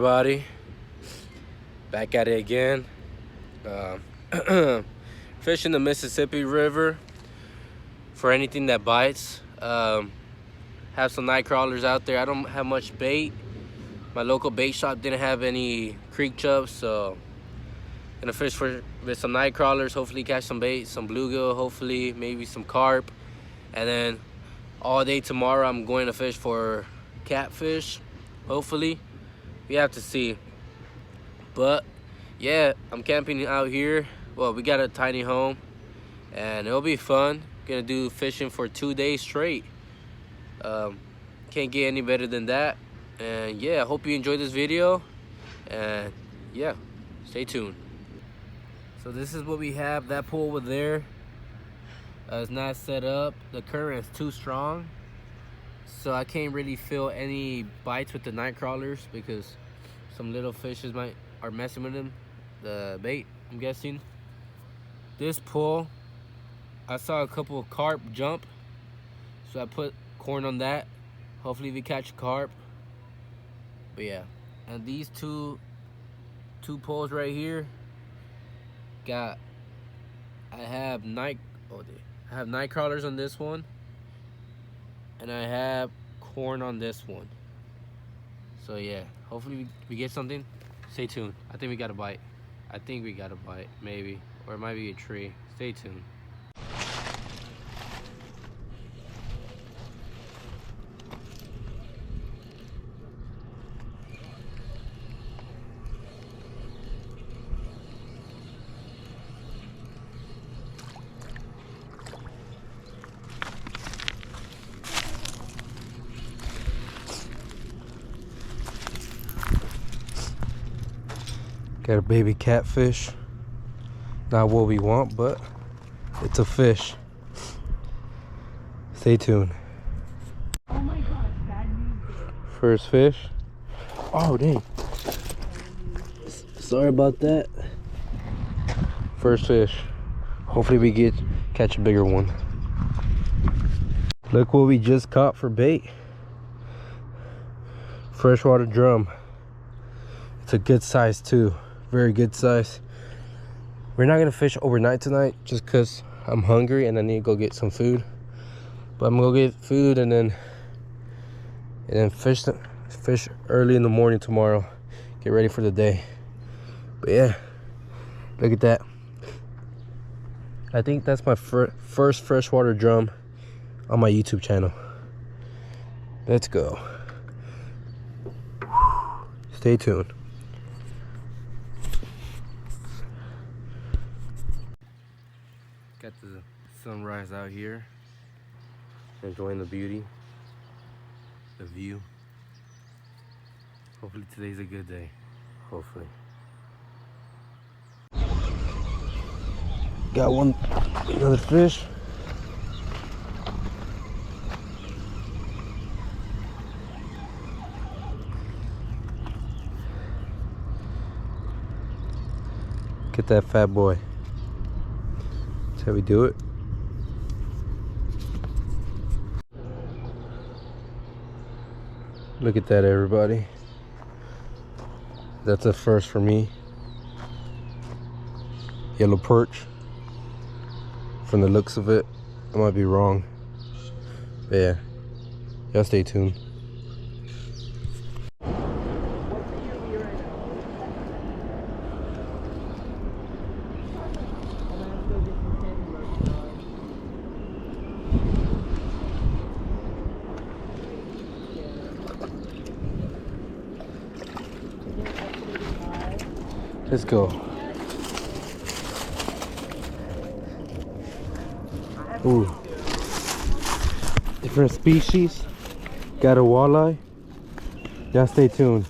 everybody? Back at it again. Fishing the Mississippi River for anything that bites. Have some night crawlers out there. I don't have much bait. My local bait shop didn't have any creek chubs, so gonna fish with some night crawlers. Hopefully catch some bait, some bluegill, hopefully maybe some carp. And then all day tomorrow I'm going to fish for catfish, hopefully. We have to see. But yeah, I'm camping out here. Well, we got a tiny home and it'll be fun. Gonna do fishing for 2 days straight. Can't get any better than that. And yeah, I hope you enjoyed this video, and yeah, stay tuned. So this is what we have. That pool over there is not set up. The current is too strong, so I can't really feel any bites with the night crawlers because some little fishes are messing with them, the bait, I'm guessing. This pool, I saw a couple of carp jump, so I put corn on that. Hopefully we catch a carp. But yeah, and these two poles right here I have night crawlers on this one, and I have corn on this one. So yeah, hopefully we get something. Stay tuned. I think we got a bite. Maybe, or it might be a tree. Stay tuned. Got a baby catfish. Not what we want, but it's a fish. Stay tuned. Oh my god, bad news. First fish. Oh dang. Sorry about that. First fish. Hopefully we catch a bigger one. Look what we just caught for bait. Freshwater drum. It's a good size too. Very good size. We're not gonna fish overnight tonight just because I'm hungry and I need to go get some food. But I'm gonna go get food and then fish early in the morning tomorrow. Get ready for the day. But yeah, look at that. I think that's my first freshwater drum on my YouTube channel. Let's go. Stay tuned. Got the sunrise out here. Enjoying the beauty, the view. Hopefully today's a good day. Hopefully. Got another fish. Get that fat boy. That's how we do it. Look at that, everybody. That's a first for me. Yellow perch. From the looks of it, I might be wrong. But yeah, y'all stay tuned. Let's go. Ooh. Different species. Got a walleye. Y'all stay tuned.